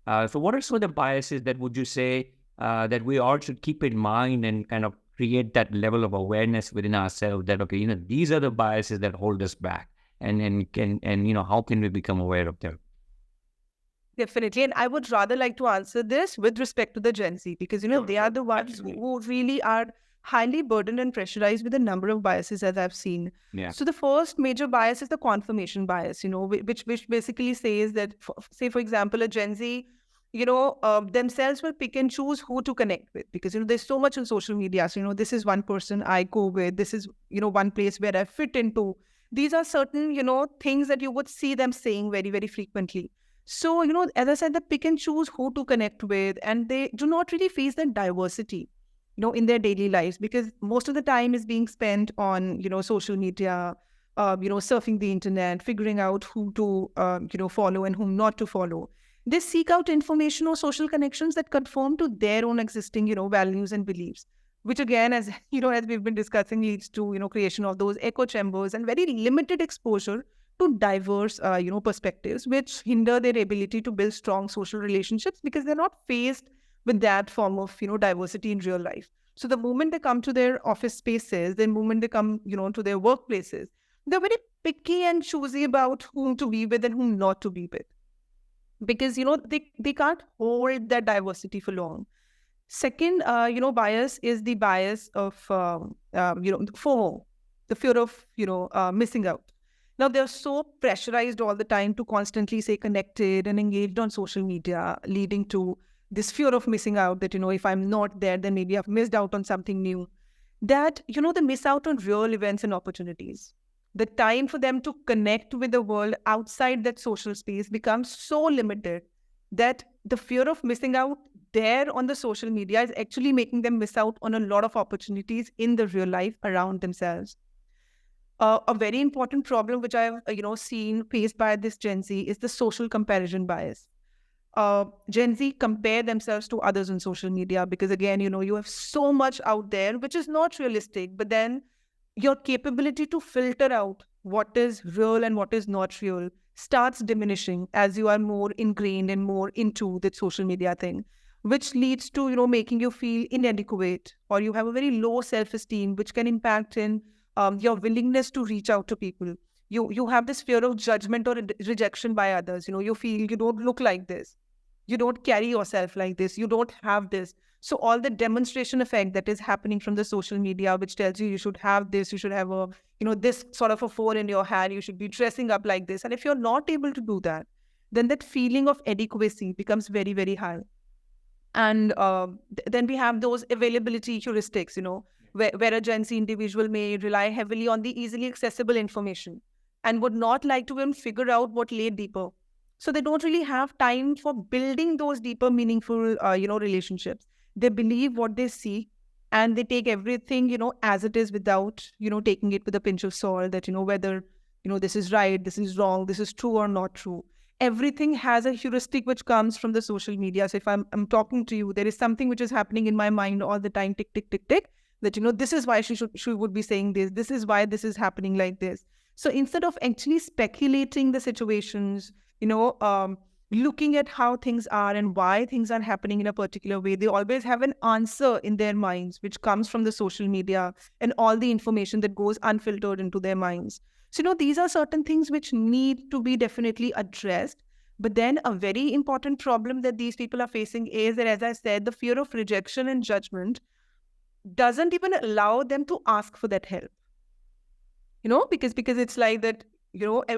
So what are some of the biases that would you say that we all should keep in mind and kind of create that level of awareness within ourselves that, okay, these are the biases that hold us back, and how can we become aware of them? Definitely. And I would rather like to answer this with respect to the Gen Z, because, Sure, they are sure. the ones Absolutely. who really are highly burdened and pressurized with a number of biases, as I've seen. Yeah. So the first major bias is the confirmation bias, which basically says that, say, for example, a Gen Z, themselves will pick and choose who to connect with, because, there's so much on social media. So, this is one person I go with. This is, one place where I fit into. These are certain, things that you would see them saying very, very frequently. So, as I said, they pick and choose who to connect with, and they do not really face that diversity, in their daily lives, because most of the time is being spent on, social media, surfing the internet, figuring out who to, follow and whom not to follow. They seek out information or social connections that conform to their own existing, values and beliefs, which again, as, as we've been discussing, leads to, creation of those echo chambers and very limited exposure to diverse, perspectives, which hinder their ability to build strong social relationships, because they're not faced with that form of, diversity in real life. So the moment they come to their office spaces, the moment they come, to their workplaces, they're very picky and choosy about whom to be with and whom not to be with, because, they can't hold that diversity for long. Second, bias is the bias of, FOMO, the fear of, missing out. Now, they're so pressurized all the time to constantly stay connected and engaged on social media, leading to this fear of missing out that, if I'm not there, then maybe I've missed out on something new. That, they miss out on real events and opportunities. The time for them to connect with the world outside that social space becomes so limited that the fear of missing out there on the social media is actually making them miss out on a lot of opportunities in the real life around themselves. A very important problem which I've seen faced by this Gen Z is the social comparison bias. Gen Z compare themselves to others on social media because, again, you have so much out there which is not realistic, but then your capability to filter out what is real and what is not real starts diminishing as you are more ingrained and more into the social media thing, which leads to, making you feel inadequate, or you have a very low self-esteem, which can impact in your willingness to reach out to people. You have this fear of judgment or rejection by others. You feel you don't look like this. You don't carry yourself like this. You don't have this. So all the demonstration effect that is happening from the social media, which tells you should have this, you should have a, this sort of a phone in your hand, you should be dressing up like this. And if you're not able to do that, then that feeling of inadequacy becomes very, very high. And then we have those availability heuristics, where a Gen Z individual may rely heavily on the easily accessible information and would not like to even figure out what lay deeper. So they don't really have time for building those deeper, meaningful, relationships. They believe what they see, and they take everything, as it is, without, taking it with a pinch of salt, that, whether, this is right, this is wrong, this is true or not true. Everything has a heuristic which comes from the social media. So if I'm talking to you, there is something which is happening in my mind all the time, tick, tick, tick, tick, that, this is why she would be saying this. This is why this is happening like this. So instead of actually speculating the situations, looking at how things are and why things are happening in a particular way, they always have an answer in their minds, which comes from the social media and all the information that goes unfiltered into their minds. So, these are certain things which need to be definitely addressed. But then a very important problem that these people are facing is that, as I said, the fear of rejection and judgment doesn't even allow them to ask for that help. Because it's like that,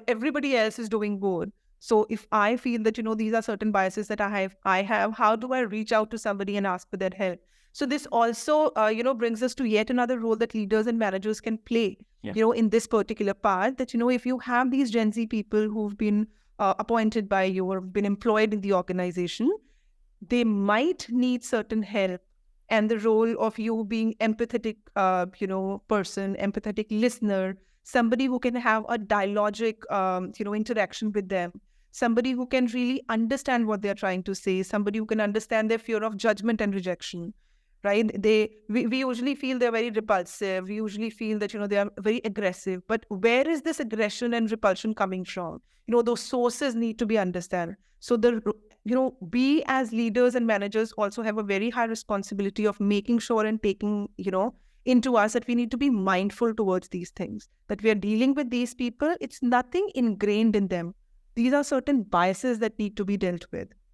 everybody else is doing good. So if I feel that, these are certain biases that I have, how do I reach out to somebody and ask for that help? So this also, brings us to yet another role that leaders and managers can play, in this particular part, that, if you have these Gen Z people who've been appointed by you or been employed in the organization, they might need certain help. And the role of you being empathetic, person, empathetic listener, somebody who can have a dialogic, interaction with them, somebody who can really understand what they're trying to say, somebody who can understand their fear of judgment and rejection, right? We usually feel they're very repulsive. We usually feel that, they are very aggressive. But where is this aggression and repulsion coming from? Those sources need to be understood. So the we as leaders and managers also have a very high responsibility of making sure and taking, into us that we need to be mindful towards these things, that we are dealing with these people. It's nothing ingrained in them. These are certain biases that need to be dealt with.